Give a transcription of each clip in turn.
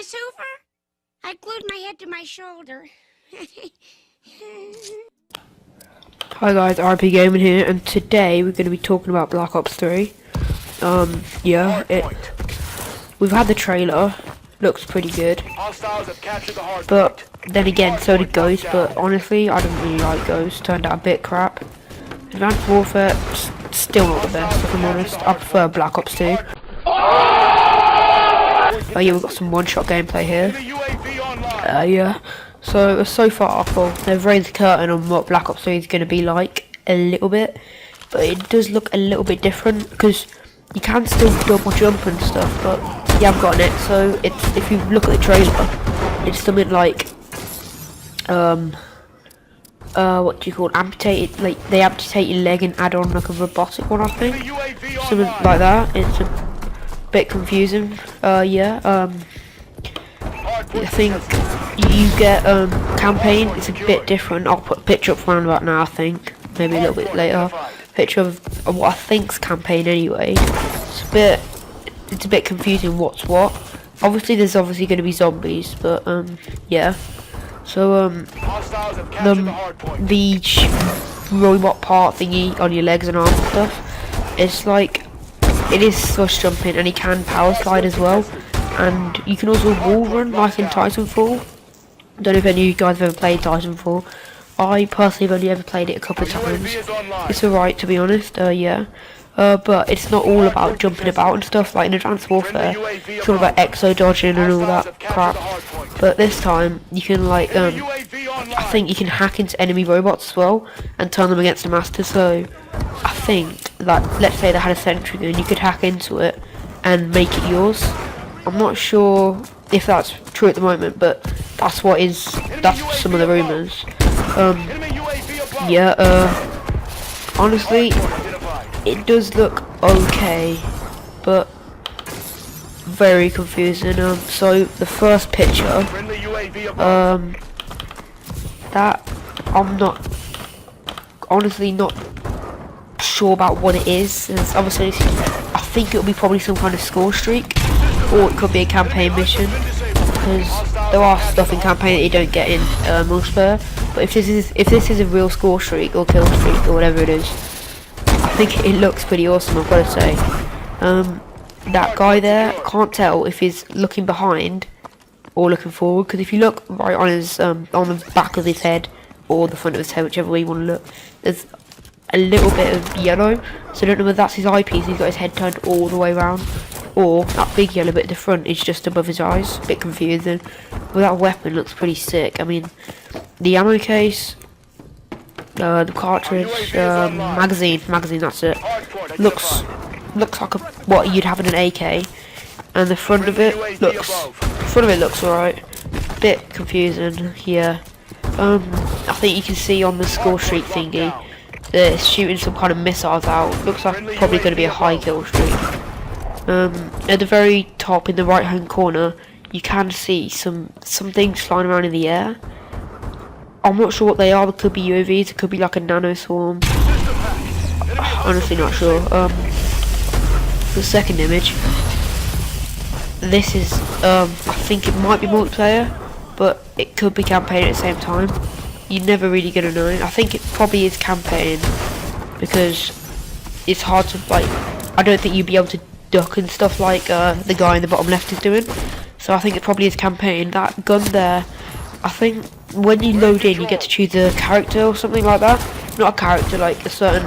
Miss Hoover? I glued my head to my shoulder. Hi guys, RP Gaming here, and today we're going to be talking about Black Ops 3. We've had the trailer, looks pretty good, but then again, so did Ghost, but honestly, I don't really like Ghost, turned out a bit crap. Advanced Warfare, still not the best, if I'm honest. I prefer Black Ops 2. Oh yeah, we've got some one-shot gameplay here. So far, they've raised the curtain on what Black Ops 3 is going to be like a little bit, but it does look a little bit different because you can still double jump and stuff, but you haven't gotten it. So it's, if you look at the trailer, it's something like what do you call it? Amputated, like they amputate your leg and add on like a robotic one, I think, something like that. It's a bit confusing. I think you get campaign. It's a bit different. I'll put a picture up around about now. I think maybe a little bit later. Picture of what I think's campaign anyway. It's a bit confusing. What's what? Obviously, there's obviously going to be zombies, but yeah. So the robot part thingy on your legs and arms and stuff. It's like it is slush jumping, and he can power slide as well. And you can also wall run like in Titanfall. I don't know if any of you guys have ever played Titanfall. I personally have only ever played it a couple of times. It's alright, to be honest, but it's not all about jumping about and stuff like in Advanced Warfare. It's all about exo dodging and all that crap. But this time you can like I think you can hack into enemy robots as well and turn them against the master. So I think that, let's say they had a sentry gun, you could hack into it and make it yours. I'm not sure if that's true at the moment, but that's some of the rumours. Honestly, it does look okay, but very confusing. So the first picture, that I'm honestly not sure about what it is. It's obviously, I think it'll be probably some kind of score streak, or it could be a campaign mission, because there are stuff in campaign that you don't get in multiplayer. But if this is a real score streak or kill streak or whatever it is, I think it looks pretty awesome, I've got to say. That guy there, I can't tell if he's looking behind or looking forward, because if you look right on his on the back of his head or the front of his head, whichever way you want to look, there's a little bit of yellow. So I don't know whether that's his eyepiece, he's got his head turned all the way around, or that big yellow bit at the front is just above his eyes. A bit confusing. But that weapon looks pretty sick. I mean, the ammo case, the cartridge, magazine, that's it. Looks like what you'd have in an AK, and the front of it looks alright. Bit confusing, yeah. I think you can see on the score streak thingy that it's shooting some kind of missiles out. Looks like probably going to be a high kill streak. At the very top in the right hand corner, you can see some things flying around in the air. I'm not sure what they are. It could be UAVs, it could be like a nano swarm. Honestly not sure. The second image, this is I think it might be multiplayer, but it could be campaign at the same time. You're never really gonna know. I think it probably is campaign, because it's hard to, like, I don't think you'd be able to duck and stuff like the guy in the bottom left is doing. So I think it probably is campaign. That gun there, I think when you load in, you get to choose a character or something like that. Not a character, like a certain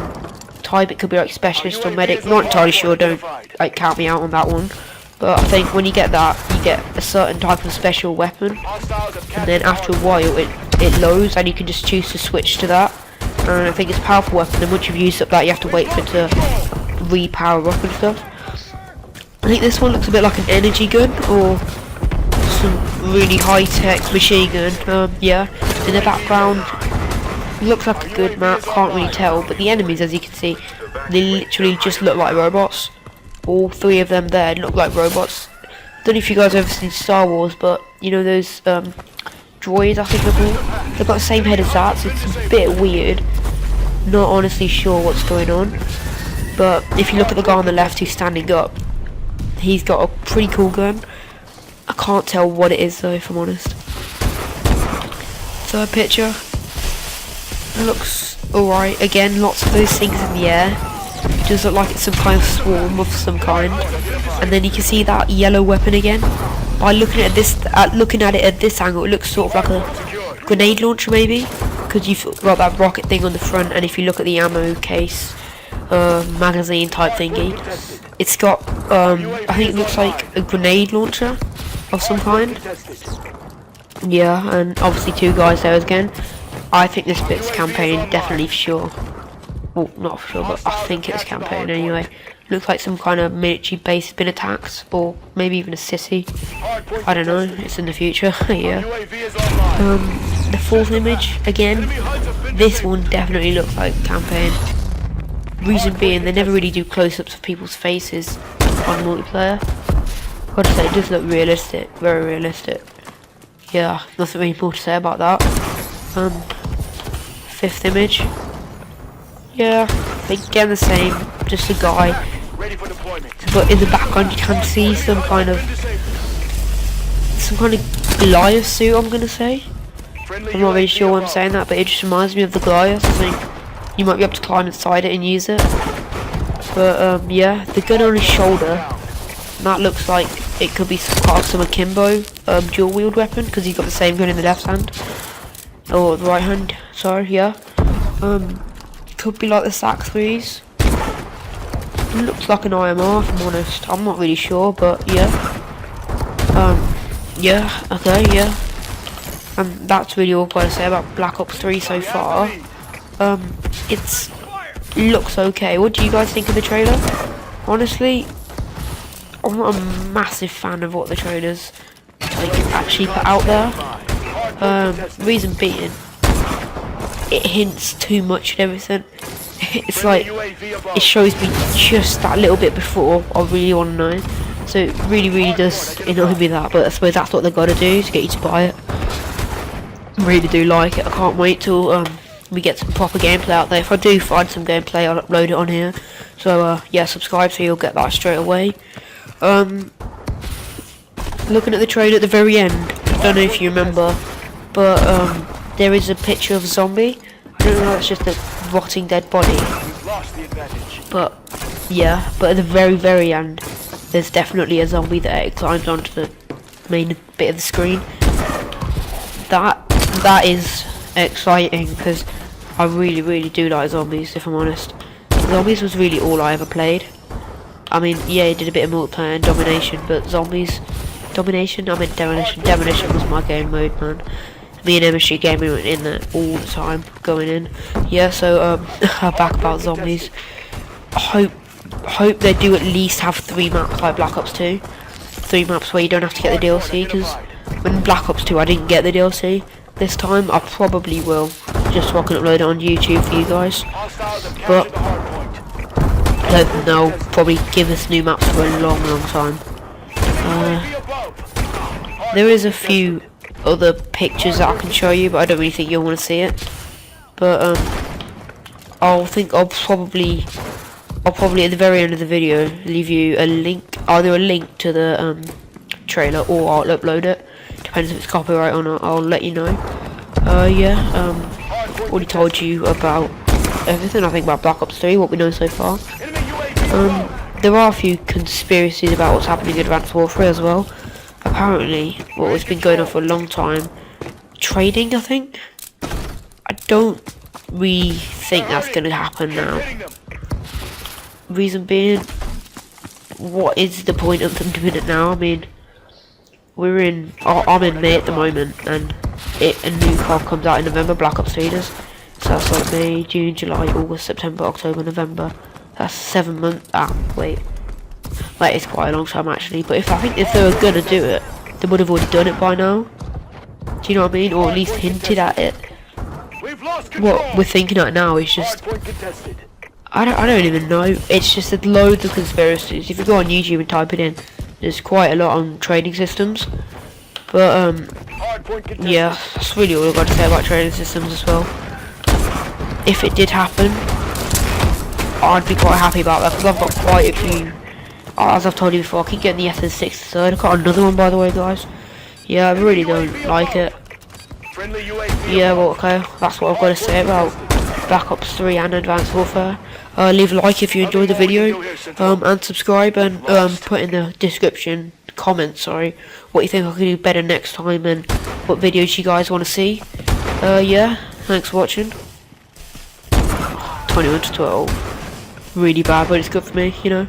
type. It could be like specialist or medic. Not entirely sure. Don't like count me out on that one. But I think when you get that, you get a certain type of special weapon, and then after a while it loads, and you can just choose to switch to that. And I think it's a powerful weapon. And once you've used up that, you have to wait for it to repower up and stuff. I think this one looks a bit like an energy gun or some really high-tech machine gun. Yeah. In the background, looks like a good map. Can't really tell, but the enemies, as you can see, they literally just look like robots. All three of them there look like robots. Don't know if you guys have ever seen Star Wars, but you know those droids, I think they're called. They've got the same head as that, so it's a bit weird. Not honestly sure what's going on. But if you look at the guy on the left who's standing up, he's got a pretty cool gun. I can't tell what it is though, if I'm honest. Third picture. It looks alright. Again, lots of those things in the air. It does look like it's some kind of swarm of some kind. And then you can see that yellow weapon again. By looking at it at this angle, it looks sort of like a grenade launcher maybe, because you've got that rocket thing on the front. And if you look at the ammo case, magazine type thingy, it's got I think it looks like a grenade launcher of some kind. Yeah, and obviously 2 guys there again. I think this bit's campaign, definitely for sure. Well, not for sure, but I think it's campaign anyway. Looks like some kind of military base has been attacked, or maybe even a city. I don't know, it's in the future. Yeah. The 4th image, again, this one definitely looks like campaign. Reason being, they never really do close-ups of people's faces on multiplayer. Gotta say, it does look realistic, very realistic. Yeah, nothing really more to say about that. 5th image. Yeah, again the same, just a guy. But in the background you can see some kind of Goliath suit, I'm gonna say. I'm not really sure why I'm saying that, but it just reminds me of the Goliath. I think you might be able to climb inside it and use it. But yeah, the gun on his shoulder, that looks like it could be part of some akimbo dual wield weapon, because he's got the same gun in the left hand. Or the right hand, sorry, yeah. Could be like the SAC-3s. Looks like an IMR, if I'm honest. I'm not really sure, but yeah. Yeah, okay, yeah. And that's really all I've got to say about Black Ops 3 so far. It looks okay. What do you guys think of the trailer? Honestly, I'm not a massive fan of what the trailers actually put out there. Reason being, it hints too much and everything. It's like, it shows me just that little bit before I really want to know. So it really does annoy me that, but I suppose that's what they've got to do to get you to buy it. I really do like it. I can't wait till we get some proper gameplay out there. If I do find some gameplay, I'll upload it on here. So yeah, subscribe so you'll get that straight away. Looking at the trailer at the very end, I don't know if you remember, but there is a picture of a zombie. I don't know, it's just a rotting dead body. But yeah, but at the very end, there's definitely a zombie that climbs onto the main bit of the screen. That is exciting, because I really do like zombies, if I'm honest. Zombies was really all I ever played. I mean, yeah, I did a bit of multiplayer and domination, but zombies, domination, I mean demolition. Demolition was my game mode, man. Me and MSG Gaming went in there all the time, going in. Yeah, so back about zombies. I hope they do at least have 3 maps like Black Ops 2. 3 maps where you don't have to get the DLC, because when Black Ops 2 I didn't get the DLC. This time I probably will, just so I can upload it on YouTube for you guys. But I don't think they'll probably give us new maps for a long time. There is a few other pictures that I can show you, but I don't really think you'll want to see it. But I'll probably at the very end of the video leave you a link, either a link to the trailer, or I'll upload it. Depends if it's copyright or not. I'll let you know. Yeah. Already told you about everything I think about Black Ops 3, what we know so far. There are a few conspiracies about what's happening in Advanced Warfare as well. Apparently, what has been going on for a long time, trading, I think. I don't really think that's going to happen now. Reason being, what is the point of them doing it now? I mean, I'm in May at the moment, and a new COD comes out in November, Black Ops 3 does. So that's like May, June, July, August, September, October, November. That's 7 months. Wait. That is quite a long time actually, but I think if they were gonna do it, they would have already done it by now. Do you know what I mean? Or at least hinted at it. What we're thinking at now is just, I don't even know. It's just that loads of conspiracies. If you go on YouTube and type it in, there's quite a lot on trading systems. But yeah, that's really all I've got to say about trading systems as well. If it did happen, I'd be quite happy about that, because I've got quite a few as I've told you before, I keep getting the SS6 third. I got another one, by the way, guys. Yeah, I really don't like it. Yeah, well, okay, that's what I've got to say about Black Ops 3 and Advanced Warfare. Leave a like if you enjoyed the video, and subscribe, and put in the description, comment, sorry, what you think I could do better next time, and what videos you guys want to see. Yeah, thanks for watching. 21 to 12. Really bad, but it's good for me, you know.